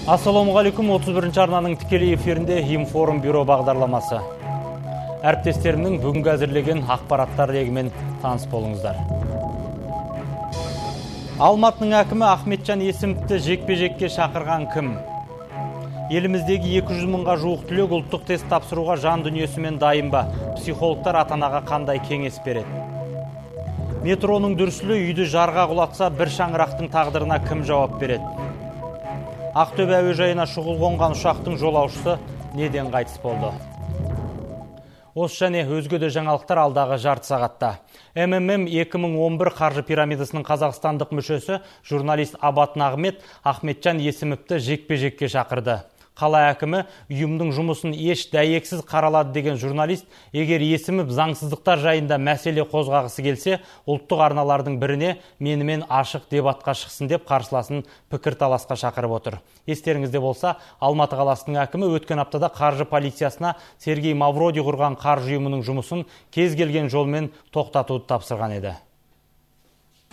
Ассалаумағалейкум, 31-ші арнаның тікелей эфирінде Информ бюро бағдарламасы. Әріптестерімнің бүгінгі әзірлеген ақпараттар легімен таныс болыңыздар. Алматының әкімі Ахметжан Есімовті жекпе-жекке шақырған кім? Еліміздегі 200 мыңға жуық түлек ұлттық тест тапсыруға жан дүниесімен дайын ба? Психологтар ата-анаға қандай кеңес береді? Метроның дүрсілі үйді жарға құлатса, бір шаңырақтың тағдырына кім жауап береді? Ақтөбе әуежайына шұғыл қонған ұшақтың жолаушысы неден қайтыс болды? Осы және өзге де жаңалықтар алдағы жарты сағатта. МММ 2011 қаржы пирамидасының қазақстандық мүшесі журналист Абат Нағмет Ахметжан Есімовті жекпе-жекке шақырды. Қала әкімі ұйымның жұмысын еш дәйексіз қаралады деген журналист, егер Есімов заңсыздықтар жайында мәселе қозғағысы келсе, ұлттық арналардың біріне менімен ашық дебатқа шықсын деп қарсыласын пікірталасқа шақырып отыр. Естеріңізде болса, Алматы қаласының әкімі өткен аптада қаржы полициясына Сергей Мавроди құрған қаржы ұйымының жұмысын кез келген жолмен тоқтатуды тапсырған еді.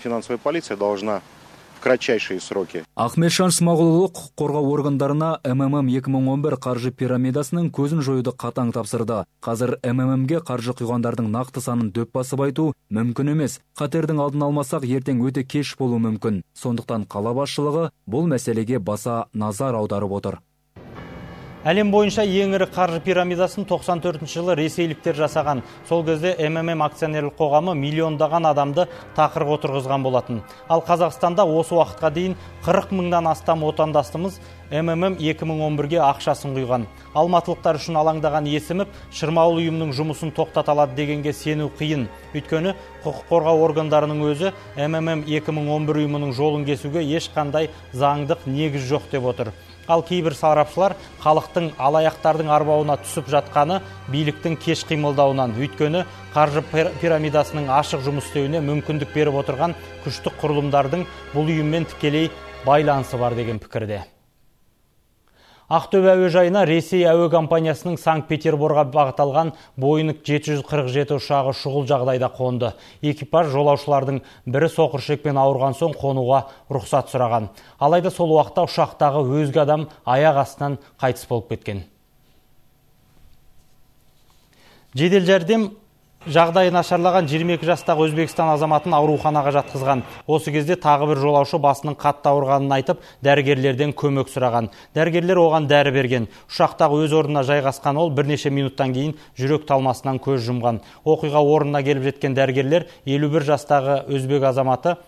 Финансовая полиция должна в кратчайшие сроки. Ахметжан Смағұлұлы құқық қорғау органдарына МММ 2011 қаржы пирамидасының көзін жоюды қатаң тапсырды. Қазір МММге қаржы құйғандардың нақты санын дөп басып айту мүмкін емес. Қатердің алдын алмасақ, ертең өте кеш болуы мүмкін. Сондықтан қала басшылығы бұл мәселеге баса назар аударып отыр. Әлем бойынша ең ірі қаржы пирамидасын 94 жылы ресейліктер жасаған. Сол кезде МММ акционерлік қоғамы миллиондаған адамды тақырға отырғызған болатын. Ал Қазақстанда осы уақытқа дейін 40 мыңнан астам отандастымыз МММ 2011-ге ақшасын құйған. Алматылықтар үшін алаңдаған Есімов шырмауыл ұйымның жұмысын тоқтаталады дегенге сену қиын. Өйткені құқық қорғау органдарының өзі МММ 2011 ұйымының жолын кесуге ешқандай заңдық негіз жоқ деп отыр. Ал кейбір сарапшылар халықтың алаяқтардың арбауына түсіп жатқаны биліктің кеш қимылдауынан, өйткені қаржы пирамидасының ашық жұмыс істеуіне мүмкіндік беріп отырған күштік құрылымдардың бұл ұйыммен тікелей байланысы бар деген пікірде. Ақтөбе әуежайына Ресей әуе компаниясының Санкт-Петерборға бағытталған Боинг 747 ұшағы шұғыл жағдайда қонды. Экипаж жолаушылардың бірі соқыршекпен ауырған соң қонуға рұқсат сұраған. Алайда сол уақытта ұшақтағы өзге адам аяқ астынан қайтыс болып кеткен. Жедел жәрдем жағдайы нашарлаған 22 жастағы Өзбекстан азаматын ауруханаға жатқызған. Осы кезде тағы бір жолаушы басының қатты ауырғанын айтып, дәрігерлерден көмек сұраған. Дәрігерлер оған дәрі берген. Ұшақтағы өз орнына жайғасқан ол бірнеше минуттан кейін жүрек талмасынан көз жұмған. Оқиға орнына келіп жеткен дәрігерлер 51 жастағы өзбек азаматы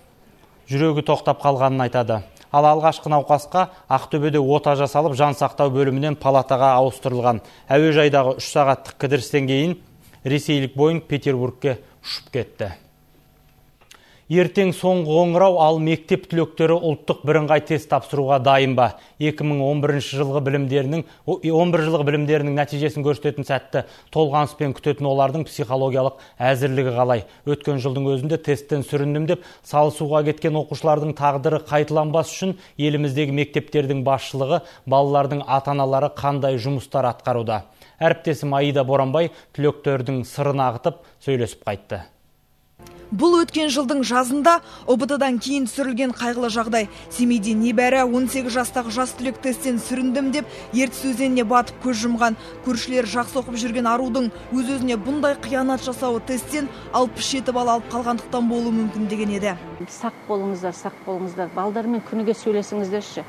жүрегі тоқтап қалғанын айтады. Ал алғашқы науқасқа Ақтөбеде ота жасалып, жан сақтау бөлімінен палатаға ауыстырылған. Әуежайдағы 3 сағаттық кідірістен кейін ресейлік Боинг Петербургке ұшып кетті. Ертең соңғы қоңырау, ал мектеп түлектері ұлттық бірыңғай тест тапсыруға дайын ба? 2011 жылғы білімдерінің нәтижесін көрсететін сәтті толғаныспен күтетін олардың психологиялық әзірлігі қалай? Өткен жылдың өзінде тесттен сүріндім деп салысуға кеткен оқушылардың тағдыры қайталанбас үшін еліміздегі мектептердің басшылығы, балалардың ата-аналары қандай жұмыстар атқаруда? Әріптесім Аида Боранбай түлектердің сырын ағытып сөйлесіп қайтты. Бұл өткен жылдың жазында ОБТ-дан кейін түсірілген қайғылы жағдай. Семейде небәрі 18 жастағы жас түлек тесттен сүріндім деп Ертіс өзеніне батып көз жұмған. Көршілер жақсы оқып жүрген арудың өз-өзіне бұндай қиянат жасауы тесттен 67 бал алып қалғандықтан болуы мүмкін деген еді. Сақ болыңыздар. Балдармен күніге сөйлесіңіздерші.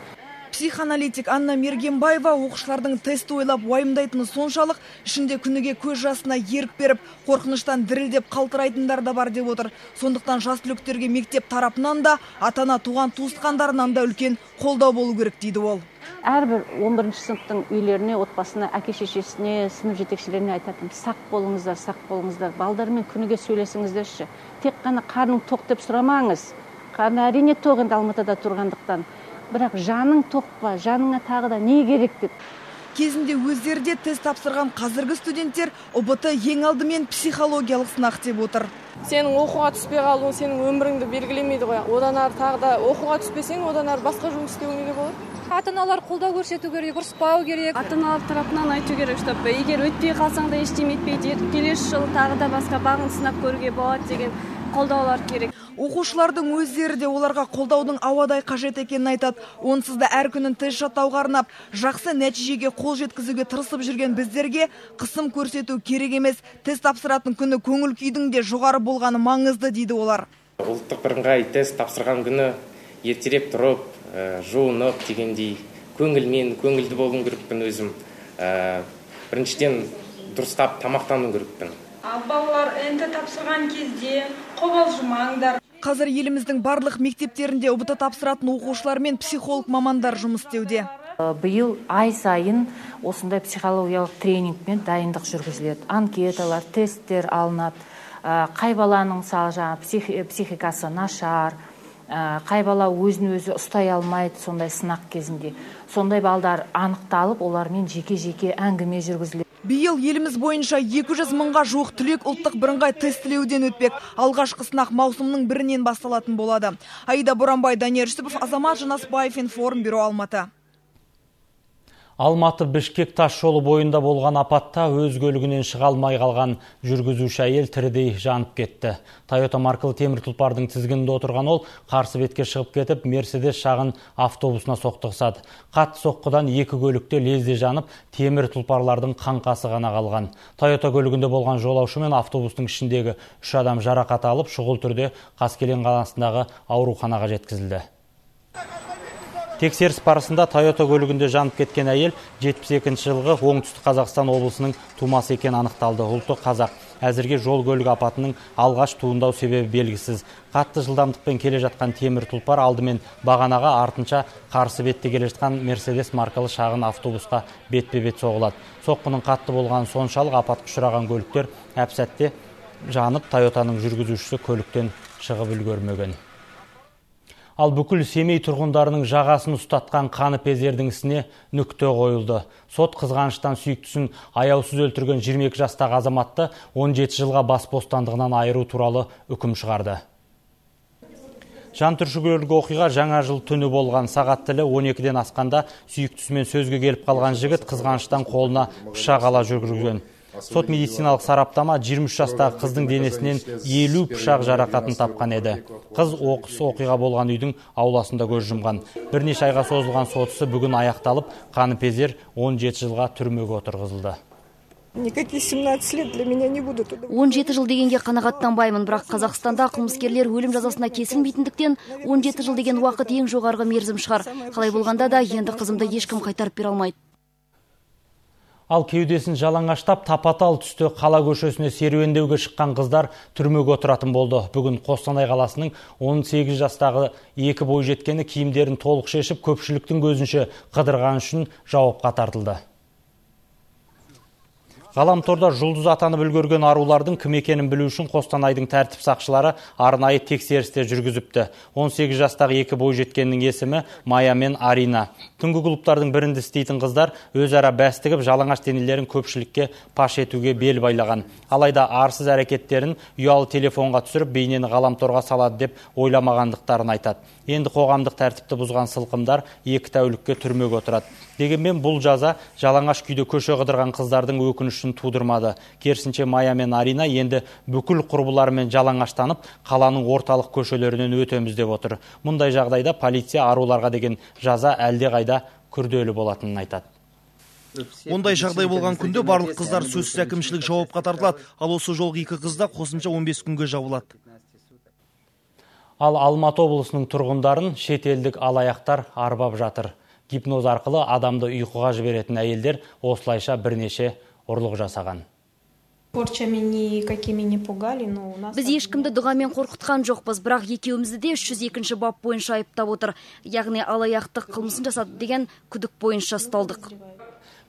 Психоаналитик Анна Мергенбаева оқушылардың тесті ойлап уайымдайтыны соншалық, ішінде күніге көз жасына ерік беріп, қорқыныштан дірілдеп қалтырайтындар да бар деп отыр. Сондықтан жас түлектерге мектеп тарапынан да, ата-ана туған туысқандарынан да үлкен қолдау болу керек дейді ол. Әрбір 11-ші сыныптың үйлеріне, отбасына, әке-шешесіне, сынып жетекшілеріне айтатым, сақ болыңыздар. Балдармен күніге сөйлесіңіздерші. Тек қана қарның тоқ деп сұрамаңыз. Қарны әрине тоқ, енді Алматыда тұрғандықтан. Бірақ жаның тоқ па, жаныңа тағы да не керек деп. Кезінде өздерде тест тапсырған қазіргі студенттер ОБТ ең алдымен психологиялық сынақ деп отыр. Сенің оқуға түспей қалуың сенің өміріңді белгілемейді ғой. Одан ары тағы да оқуға түспесең, одан ары басқа жұмыс істеуіңе болады. Ата-аналар қолдау көрсету керек, ұрыспау керек. Ата-аналар тарапынан айту керек, чтобы егер өтпей қалсаң да ештеңе етпейді, келесі жылы тағы да басқа бағын сынап көруге болады деген қолдаулар керек. Оқушылардың өздері де оларға қолдаудың ауадай қажет екенін айтады. Онсыз да әр күнін тест жаттауға арнап, жақсы нәтижеге қол жеткізуге тырысып жүрген біздерге қысым көрсету керек емес. Тест тапсыратын күні көңіл күйдің де жоғары болғаны маңызды дейді олар. Ұлттық бірыңғай тест тапсырған күні ертерек тұрып, жуынып дегендей көңілді болуым керекпін өзім. Біріншіден дұрыстап тамақтану керекпін. Балалар енді тапсырған кезде қобалжымаңдар. Қазір еліміздің барлық мектептерінде ұбт тапсыратын оқушылар мен психолог мамандар жұмыс істеуде. Биыл ай сайын осындай психологиялық тренингпен дайындық жүргізіледі. Анкеталар, тесттер алынады. Қай баланың психикасы нашар, қай бала өзін өзі ұстай алмайды сондай сынақ кезінде. Сондай балдар анықталып, олармен жеке-жеке әңгіме жүргізіледі. Биыл еліміз бойынша 200 мыңға жуық түлек ұлттық бірыңғай тестілеуден өтпек. Алғашқы сынақ маусымның 1-нен басталатын болады. Аида Боранбай, Данияр Жүсіпов, Азамат Жанасбаев, Информбюро, Алматы. Алматы-Бішкек тас жолы бойында болған апатта өз көлігінен шыға алмай қалған жүргізуші әйел тірідей жанып кетті. Toyota маркалы темір тұлпардың тізгінінде отырған ол қарсы бетке шығып кетіп, Мерседес шағын автобусына соқтығысады. Қатты соққыдан екі көлікте лезде жанып, темір тұлпарлардың қаңқасы ғана қалған. Toyota көлігінде болған жолаушы мен автобустың ішіндегі 3 адам жарақат алып, шұғыл түрде Қаскелен қаласындағы ауруханаға жеткізілді. Тексеріс барысында Toyota көлігінде жанып кеткен әйел 72 жылғы Оңтүстік Қазақстан облысының тумасы екені анықталды. Ұлты қазақ. Әзірге жол көлік апатының алғаш туындау себебі белгісіз. Қатты жылдамдықпен келе жатқан темір тұлпар алдымен бағанаға, артынша қарсы бетте келе жатқан Мерседес маркалы шағын автобусқа бетпе-бет соғылады. Соққының қатты болған соншалық апатқа ұшыраған көліктер әп-сәтте жанып, Toyotаның жүргізушісі көліктен шығып үлгермеген. Ал бүкіл Семей тұрғындарының жағасын ұстатқан қаныпезердің ісіне нүкте қойылды. Сот қызғаныштан сүйіктісін аяусыз өлтірген 22 жастағы азаматты 17 жылға бас бостандығынан айыру туралы үкім шығарды. Жан түршігерлік оқиға жаңа жыл түні болған. Сағат тілі 12-ден асқанда сүйіктісімен сөзге келіп қалған жігіт қызғаныштан қолына пышақ ала жүрген. Сот медициналық сараптама 23 жастағы қыздың денесінен 50 пышақ жарақатын тапқан еді. Қыз оқыс оқиға болған үйдің ауласында көз жұмған. Бірнеше айға созылған сотысы бүгін аяқталып, қаныпезер 17 жылға түрмеге отырғызылды. Никаких 17 лет для меня не будут. 17 жыл дегенге қанағаттанбаймын, бірақ Қазақстанда қылмыскерлер өлім жазасына кесілмейтіндіктен 17 жыл деген уақыт ең жоғарғы мерзім шығар. Қалай болғанда да енді қызымды ешкім қайтарып бере алмайды. Ал кеудесін жалаңаштап, тапатал түсті қала көшесіне серуендеуге шыққан қыздар түрмеге отыратын болды. Бүгін Қостанай қаласының 18 жастағы екі бойжеткені киімдерін толық шешіп, көпшіліктің көзінше қыдырған үшін жауапқа тартылды. Ғаламторда жұлдыз атанып үлгерген арулардың кім екенін білу үшін Қостанайдың тәртіп сақшылары арнайы тексерісте жүргізіпті. 18 жастағы екі бойжеткеннің есімі Майя мен Арина. Түнгі клубтардың бірінде істейтін қыздар өзара бәс тігіп, жалаңаш денелерін көпшілікке паш етуге бел байлаған. Алайда арсыз әрекеттерін ұялы телефонға түсіріп, бейнені ғаламторға салады деп ойламағандықтарын айтады. Енді қоғамдық тәртіпті бұзған сылқымдар 2 тәулікке түрмеге отырады. Дегенмен бұл жаза жалаңаш күйде көше қыдырған қыздардың өкінішін тудырмады. Керісінше Майя мен Арина енді бүкіл құрбыларымен жалаңаштанып, қаланың орталық көшелерінен өтеміз деп отыр. Мұндай жағдайда полиция аруларға деген жаза әлдеқайда күрделі болатынын айтады. Ондай жағдай болған күнде барлық қыздар сөзсіз әкімшілік жауапқа тартылады. Ал осы жолғы 2 қызда қосымша 15 күнге жабылады. Ал Алматы облысының тұрғындарын шетелдік алаяқтар арбап жатыр. Гипноз арқылы адамды ұйқыға жіберетін әйелдер осылайша бірнеше ұрлық жасаған. Біз ешкімді дұғамен қорқытқан жоқпыз, бірақ екеумізді де 302 бап бойынша айыптап отыр. Яғни алаяқтық қылмысын жасады деген күдік бойынша ұсталдық.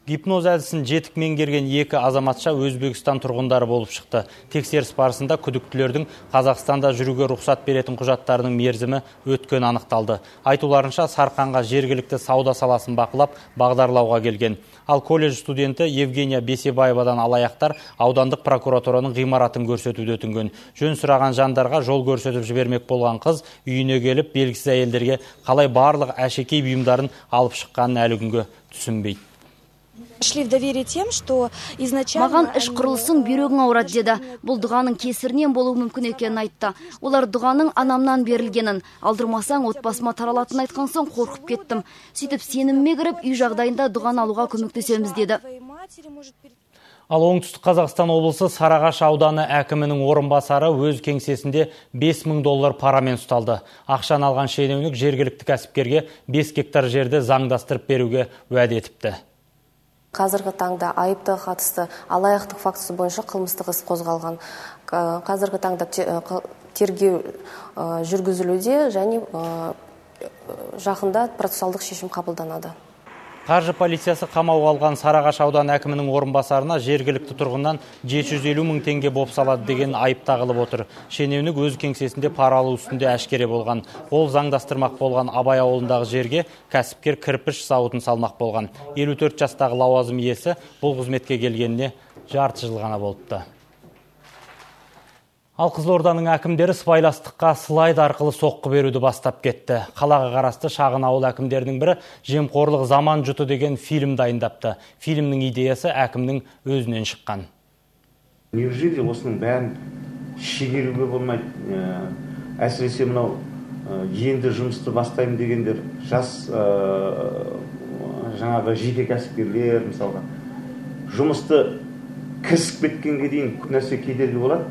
Гипноз әдісін жетік меңгерген 2 азаматша Өзбекстан тұрғындары болып шықты. Тексеріс барысында күдіктілердің Қазақстанда жүруге рұқсат беретін құжаттарының мерзімі өткен анықталды. Айтуларынша Сарқанға жергілікті сауда саласын бақылап, бағдарлауға келген. Ал колледж студенті Евгения Бесебаевадан алаяқтар аудандық прокуратураның ғимаратын көрсетуді өтінген. Жөн сұраған жандарға жол көрсетіп жібермек болған қыз үйіне келіп, белгісіз әйелдерге қалай барлық әшекей бұйымдарын алып шыққанын әлі күнге түсінбейді. Шли в доверие тем, что изначально... Маған іш құрылысың бүйрегің ауырады деді. Бұл дұғаның кесірінен болуы мүмкін екенін айтты. Олар дұғаның анамнан берілгенін, алдырмасаң отбасыма таралатынын айтқан соң қорқып кеттім. Сөйтіп сеніміме кіріп, үй жағдайында дұғаны алуға көмектесеміз деді. Ал оңтүстік Қазақстан облысы Сарыағаш ауданы әкімінің орынбасары өз кеңсесінде $5.000 парамен ұсталды. Ақшаны алған шенеунік жергілікті кәсіпкерге 5 гектар жерді заңдастырып беруге уәде етіпті. Қазіргі таңда айыптыға қатысты алаяқтық фактісі бойынша қылмыстық іс қозғалған. Қазіргі таңда тергеу жүргізілуде және жақында процессуалдық шешім қабылданады. Қаржы полициясы қамауға алған Сарыағаш ауданы әкімінің орынбасарына жергілікті тұрғыннан 750 мың теңге бопсалады деген айып тағылып отыр. Шенеунік өз кеңсесінде пара алу үстінде әшкере болған. Ол заңдастырмақ болған Абай ауылындағы жерге кәсіпкер кірпіш зауытын салмақ болған. 54 жастағы лауазым иесі бұл қызметке келгеніне жарты жыл ғана болыпты. Ал Қызылорданың әкімдері сыбайластыққа слайд арқылы соққы беруді бастап кетті. Қалаға қарасты шағын ауыл әкімдерінің бірі «Жемқорлық заман жұты» деген фильм дайындапты. Фильмнің идеясы әкімнің өзінен шыққан. Неужели осының бәрін шегеруге болмайды? Әсіресе мынау енді жұмысты бастаймын дегендер жас жаңағы жеке кәсіпкерлер мысалға жұмысты кірісіп кеткенге дейін көп нәрсе кедергі болады.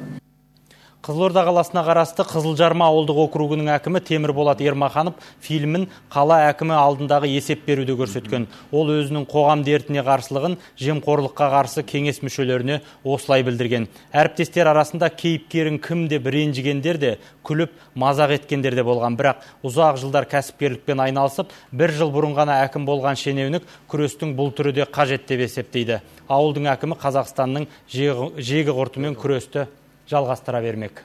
Қызылорда қаласына қарасты Қызылжарма ауылдық округінің әкімі Темірболат Ермаханов фильмін қала әкімі алдындағы есеп беруді көрсеткен. Ол өзінің қоғам дертіне қарсылығын жемқорлыққа қарсы кеңес мүшелеріне осылай білдірген. Әріптестер арасында кейіпкерін кім деп ренжігендер де, күліп мазақ еткендер де болған. Бірақ ұзақ жылдар кәсіпкерлікпен айналысып, 1 жыл бұрын ғана әкім болған шенеунік күрестің бұл түрі де қажет деп есептейді. Ауылдың әкімі Қазақстанның жегі құртымен күресті жалғастыра бермек.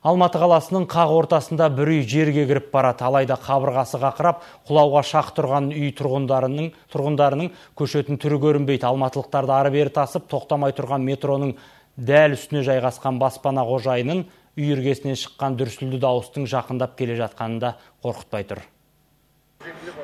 Алматы қаласының қақ ортасында бір үй жерге кіріп барады. Алайда қабырғасы қақырап, құлауға шақ тұрған үй тұрғындарының көшетін түрі көрінбейді. Алматылықтарды ары бері тасып, тоқтамай тұрған метроның дәл үстіне жайғасқан баспана қожайынын үй іргесінен шыққан дүрсілді дауыстың жақындап келе жатқанында қорқытпай тұр.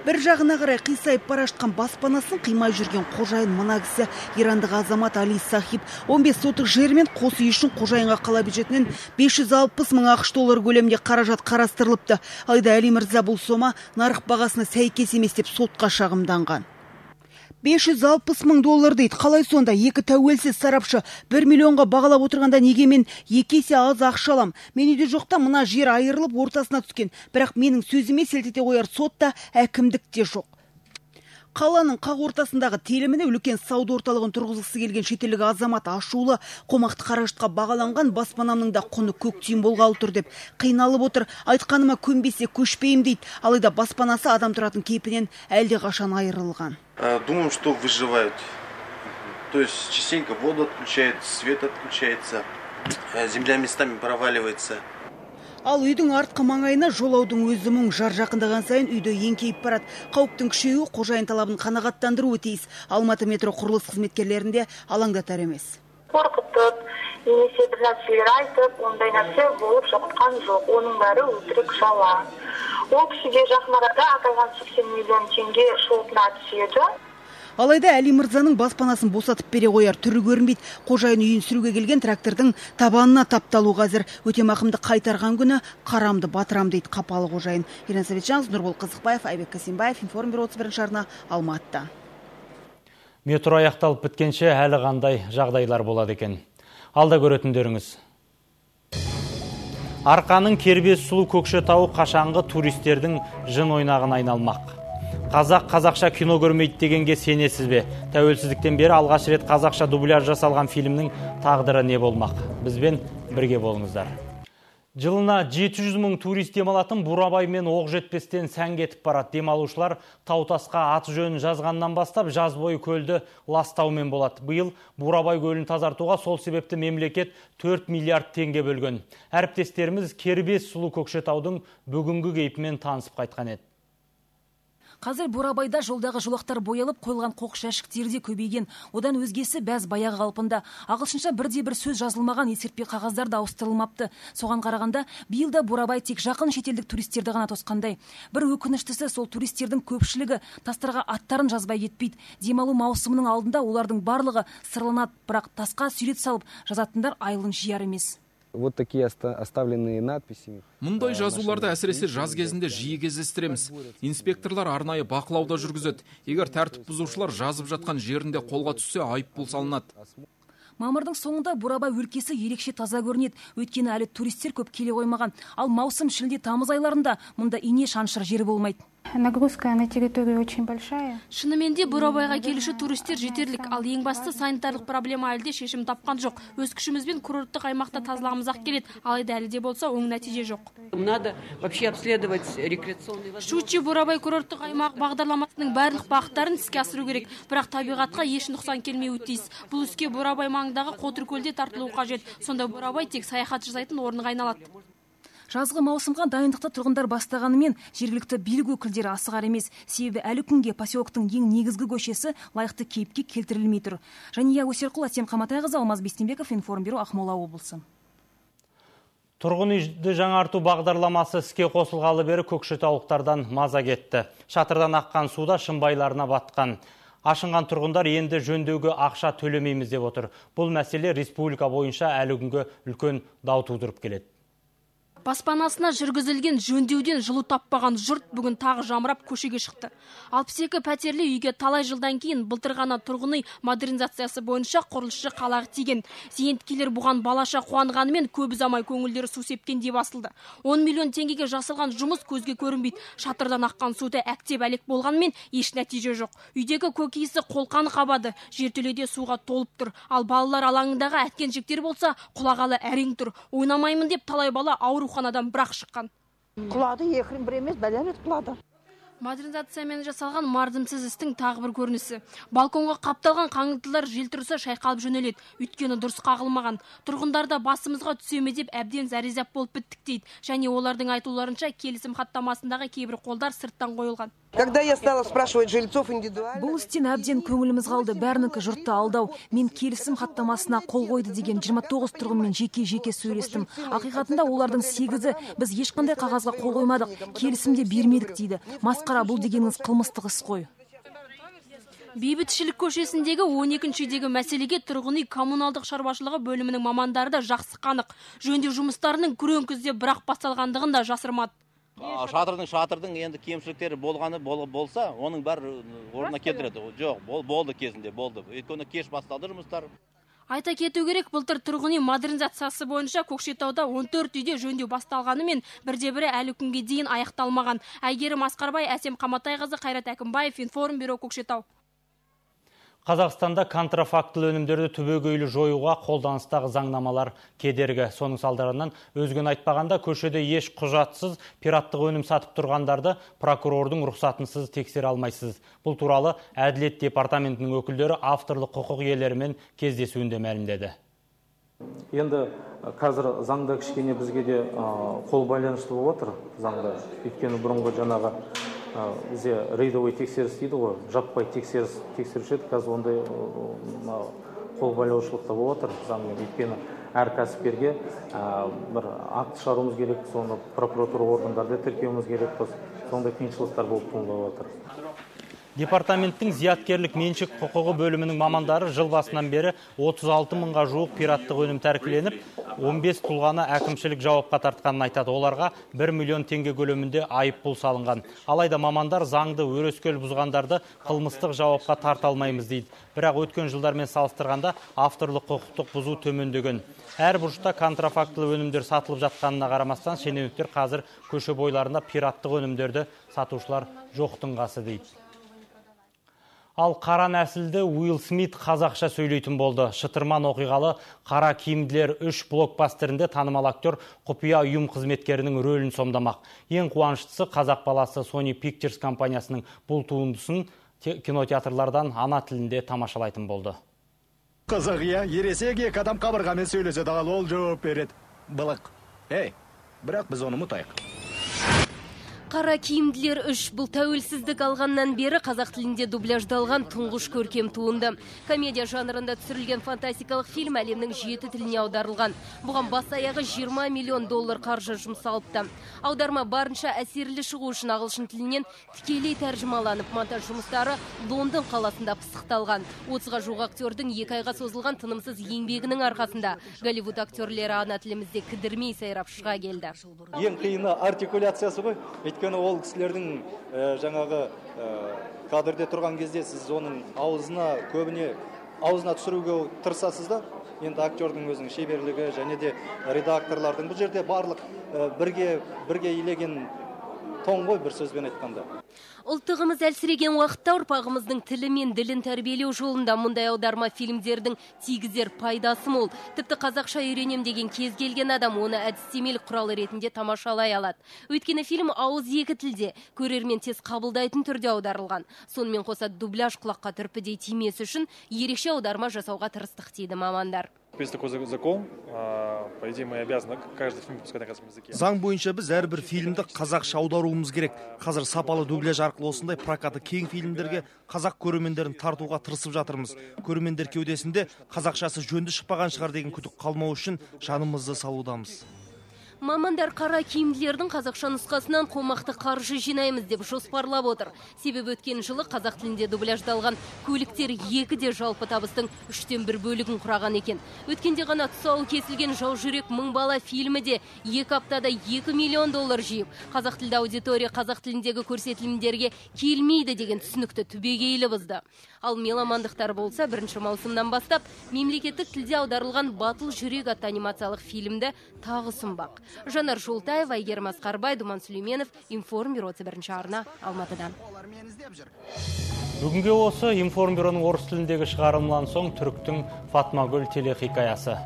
Бір жағына қарай қисайып бара жатқан баспанасын қимай жүрген қожайын мына кісі ирандық азамат Али Сахиб 15 сотық жермен қос үй үшін қожайынға қала бюджетінен 560 мың ақш доллары көлемінде қаражат қарастырылыпты. Алайда Али мырза бұл сома нарық бағасына сәйкес емес деп сотқа шағымданған. 560 мың доллар дейді. Қалай сонда? Екі тәуелсіз сарапшы 1 миллионға бағалап отырғанда неге мен 2 есе аз ақша алам? Мен үйде жоқта мына жер айырылып ортасына түскен. Бірақ менің сөзіме селтете қояр сот та әкімдік те жоқ. Қаланың қақ ортасындағы теліміне үлкен сауда орталығын тұрғызғысы келген шетелдік азамат ашулы, қомақты қаражатқа бағаланған баспанамның да құны көк тиын болғалы тұр деп қиналып отыр. Айтқаныма көнбесе көшпейім дейді. Алайда баспанасы адам тұратын кейпінен әлде қашан айырылған. Думаем, что выживают. То есть частенько воду отключает, свет отключается, земля местами проваливается. Ал үйдің артқы маңайына жолаудың өзі мұң. Жар жақындаған сайын үйді еңкейіп барады. Қауіптің күшеюі қожайын талабын қанағаттандыруы тиіс. Алматы метро құрылыс қызметкерлерінде алаңдатар емес. Қорқытып, немесе бір нәрселер айтып, ондай нәрсе болып жатқан жоқ. Оның бәрі өтірік жалған. Ол кісіге жақын арада аталған 80 миллион теңге шотына түседі. Алайда Әли мырзаның баспанасын босатып бере қояр түрі көрінбейді. Қожайын үйін сүруге келген трактордың табанына тапталу қазір. Өтемақымды қайтарған күні қарамды батырам дейді қапалы қожайын. Иран Советжанов, Нұрбол Қызықбаев, Айбек Касимбаев, Информбюро 31 арна, Алматыда. Метро аяқталып біткенше әлі қандай жағдайлар болады екен. Алда көретіндеріңіз. Арқаның кербез сұлу Көкшетауы қашанғы туристердің жын ойнағына айналмақ. Қазақша кино көрмейді дегенге сенесіз бе? Тәуелсіздіктен бері алғаш рет қазақша дубляж жасалған фильмнің тағдыры не болмақ? Бізбен бірге болыңыздар. Жылына 700 мың турист демалатын Бурабай мен Оқжетпестен сән кетіп барады. Демалушылар Таутасқа аты жөнін жазғаннан бастап жаз бойы көлді ластаумен болады. Биыл Бурабай көлін тазартуға сол себепті мемлекет 4 миллиард теңге бөлген. Әріптестеріміз кербез сұлу Көкшетаудың бүгінгі кейпімен танысып қайтқан еді. Қазір Бурабайда жолдағы жолақтар боялып қойылған қоқыс жәшіктері де көбейген. Одан өзгесі бәз баяғы қалпында. Ағылшынша бірде-бір сөз жазылмаған ескертпе қағаздар да ауыстырылмапты. Соған қарағанда биылда Бурабай тек жақын шетелдік туристерді ғана тосқандай. Бір өкініштісі сол туристердің көпшілігі тастарға аттарын жазбай кетпейді. Демалу маусымының алдында олардың барлығы сырланады, бірақ тасқа сурет салып жазатындар айлын жияр емес. Вот такие оставленные надписи. Мұндай жазуларды әсіресе жаз кезінде жиі кездестіреміз. Инспекторлар арнайы бақылауда жүргізеді. Егер тәртіп бұзушылар жазып жатқан жерінде қолға түссе, айыппұл салынады. Мамырдың соңында Бурабай өлкесі ерекше таза көрінеді. Өйткені әлі туристер көп келе қоймаған. Ал маусым, шілде, тамыз айларында мұнда ине шаншыр жері болмайды. Нагрузка на территорию очень большая. Шынымен де Бурабайға келуші туристер жетерлік, ал ең басты санитарлық проблема әлде шешім тапқан жоқ. Өз күшімізбен курорттық аймақта тазалағымыз-ақ келеді, алайда әлі де болса оң нәтиже жоқ. Надо вообще обследовать рекреационный возможности. Щучье Бурабай курорттық аймақ бағдарламасының барлық бағыттарын іске асыру керек, бірақ табиғатқа еш нұқсан келмеуі тиіс. Бұл іске Бурабай маңындағы Қотыркөлде тартылуы қажет. Сонда Бурабай тек саяхат жасайтын орынға айналады. Жазғы маусымға дайындықты тұрғындар бастағанымен жергілікті билік өкілдері асығар емес. Себебі әлі күнге поселоктың ең негізгі көшесі лайықты кейіпке келтірілмей тұр. Жания Өсерқұл, Әсем Қаматайқызы, Алмаз Бестембеков, Информбюро, Ақмола облысы. Тұрғын үйді жаңарту бағдарламасы іске қосылғалы бері көкшетаулықтардан маза кетті. Шатырдан аққан суда шымбайларына батқан. Ашынған тұрғындар енді жөндеуге ақша төлемейміз деп отыр. Бұл мәселе республика бойынша әлі күнге үлкен дау тудырып келеді. Баспанасына жүргізілген жөндеуден жылу таппаған жұрт бүгін тағы жамырап көшеге шықты. 62 пәтерлі үйге талай жылдан кейін былтыр ғана тұрғын үй модернизациясы бойынша құрылысшы қалағы тиген. Зейнеткерлер бұған балаша қуанғанымен көп ұзамай көңілдері су сепкендей басылды. 10 миллион теңгеге жасалған жұмыс көзге көрінбейді. Шатырдан аққан суды әктеп әлек болғанымен еш нәтиже жоқ. Үйдегі көкейісі қолқаны қабады, жертөледе суға толып тұр. Ал балалар алаңындағы әткеншектер болса құлағалы әрең тұр. Ойнамаймын деп талай бала ауруханадан бірақ шыққан. Құлады, екірін бір емес, бәлерет құлады. Модернизациямен жасалған мардымсыз істің тағы бір көрінісі. Балконға қапталған қаңылтылар жел тұрса шайқалып жөнеледі. Өйткені дұрыс қағылмаған. Тұрғындарда басымызға түсеме деп әбден зәрезап болып біттік дейді. Және олардың айтуларынша келісім хаттамасындағы кейбір қолдар сырттан қойылған. Когда я стала спрашивать жильцов индивидуально, бұл істен әбден көңіліміз қалды. Бәрінікі жұртты алдау. Мен келісім хаттамасына қол қойды деген 29 тұрғынмен жеке сөйлестім. Ақиқатында олардың 8-і біз ешқандай қағазға қол қоймадық, келісімде бермедік дейді. Масқара, бұл дегеніңіз қылмыстық іс қой. Бейбітшілік көшесіндегі 12-ші үйдегі мәселеге тұрғын үй коммуналдық шаруашылығы бөлімінің мамандары да жақсы қанық. Жөндеу жұмыстарының күрең күзде бірақ басталғандығын да жасырмады. Шатырдың енді кемшіліктері болғаны болса, оның бәрі орнына келтіреді. Жоқ, болды кезінде, болды. Өйткені кеш басталды жұмыстар. Айта кету керек, былтыр тұрғын үй модернизациясы бойынша Көкшетауда 14 үйде жөндеу басталғанымен бірде-бірі әлі күнге дейін аяқталмаған. Әйгерім Асқарбай, Әсем Қаматайқызы, Қайрат Әкімбаев, Информбюро, Көкшетау. Қазақстанда контрафактылы өнімдерді түбегейлі жоюға қолданыстағы заңнамалар кедергі. Соның салдарынан өзген айтпағанда көшеде еш құжатсыз пираттық өнім сатып тұрғандарды прокурордың рұқсатынсыз тексере алмайсыз. Бұл туралы Әділет департаментінің өкілдері авторлық құқық иелерімен кездесуінде мәлімдеді. Енді қазір заңда кішкене бізге де қол байланысты болып отыр заңда. Өйткені бұрынғы жаңағы бізде рейдовый тексеріс дейді ғой, жаппай тексеруші еді, қазір ондай қол байлаушылықта болып отыр заңмен. Өйткені әр кәсіпкерге бір акт шығаруымыз керек, соны прокуратура органдарда тіркеуіміз керек, сондай қиыншылықтар болып туындап отыр. Департаменттің зияткерлік меншік құқығы бөлімінің мамандары жыл басынан бері 36 мыңға жуық пираттық өнім тәркіленіп, 15 тұлғаны әкімшілік жауапқа тартқанын айтады. Оларға 1 миллион теңге көлемінде айыппұл салынған. Алайда мамандар заңды өрескел бұзғандарды қылмыстық жауапқа тарта алмаймыз дейді. Бірақ өткен жылдармен салыстырғанда авторлық құқықтық бұзу төмендеген. Әр бұрышта контрафактылы өнімдер сатылып жатқанына қарамастан, шенеуніктер қазір көше бойларында пираттық өнімдерді сатушылар жоқтың қасы дейді. Ал қара нәсілді Уилл Смит қазақша сөйлейтін болды. Шытырман оқиғалы қара киімділер 3 блокбастерінде танымал актер құпия ұйым қызметкерінің рөлін сомдамақ. Ең қуаныштысы қазақ баласы Sony Pictures компаниясының бұл туындысын кинотеатрлардан ана тілінде тамашалайтын болды. Қызық, ересек екі адам қабырғамен сөйлесе дағал ол жауап береді. Былық. Бірақ біз оны ұмытайық. Қара киімділер 3 бұл тәуелсіздік алғаннан бері қазақ тілінде дубляждалған тұңғыш көркем туынды. Комедия жанрында түсірілген фантастикалық фильм әлемнің 7 тіліне аударылған. Бұған бас аяғы $20 миллион қаржы жұмсалыпты. Аударма барынша әсерлі шығу үшін ағылшын тілінен тікелей тәржімаланып, монтаж жұмыстары Лондон қаласында пысықталған. 30-ға жуық актердің 2 айға созылған тынымсыз еңбегінің арқасында Голливуд актерлері ана тілімізде кідірмей сайрап шыға келді. Ең қиыны артикуляциясы ғой. Өйткені ол кісілердің жаңағы кадрде тұрған кезде сіз оның аузына түсіруге тырысасыз да. Енді актердің өзінің шеберлігі және де редакторлардың бұл жерде барлық бірге илеген тоң ғой, бір сөзбен айтқанда. Ұлттығымыз әлсіреген уақытта ұрпағымыздың тілі мен ділін тәрбиелеу жолында мұндай аударма фильмдердің тигізер пайдасы мол. Тіпті қазақша үйренем деген кез келген адам оны әдістемелік құралы ретінде тамашалай алады. Өйткені фильм ауыз 2 тілде, көрермен тез қабылдайтын түрде аударылған. Сонымен қоса дубляж құлаққа түрпідей тимесі үшін ерекше аударма жасауға тырыстық дейді мамандар. Есть такой закон, по идее мы обязаны каждый фильм выпускать на казахском языке. Заң бойынша біз әрбір фильмді қазақша аударуымыз керек. Қазір сапалы дубляж арқылы осындай прокаты кең фильмдерге қазақ көрермендерін тартуға тырысып жатырмыз. Көрермендер кеудесінде қазақшасы жөнді шықпаған шығар деген күдік қалмау үшін жанымызды салудамыз. Мамандар қара киімділердің қазақша нұсқасынан қомақты қаржы жинаймыз деп жоспарлап отыр. Себебі өткен жылы қазақ тілінде дубляждалған көліктер 2-де жалпы табыстың 3-тен 1 бөлігін құраған екен. Өткенде ғана тұсауы кесілген Жау жүрек 1000 бала фильмі де 2 аптада $2 миллион жиып, қазақ тілді аудитория қазақ тіліндегі көрсетілімдерге келмейді деген түсінікті түбегейлі бұзды. Ал меломандықтар болса 1 маусымнан бастап мемлекеттік тілде аударылған Батыл жүрек атты анимациялық фильмді тағы ұсынбақ. Жанар Жолтаев, Айгерім Асқарбай, Думан Сүлейменов, Информбюро 1 арна, Алматыдан. Бүгінге осы Информбюроның орыс тіліндегі шығарылымнан соң түріктің Фатмагүл телехикаясы.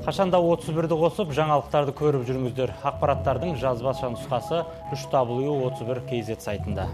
Қашанда 31-ді қосып, жаңалықтарды көріп жүріңіздер. Ақпараттардың жазбаша нұсқасы 3W31 KZ сайтында.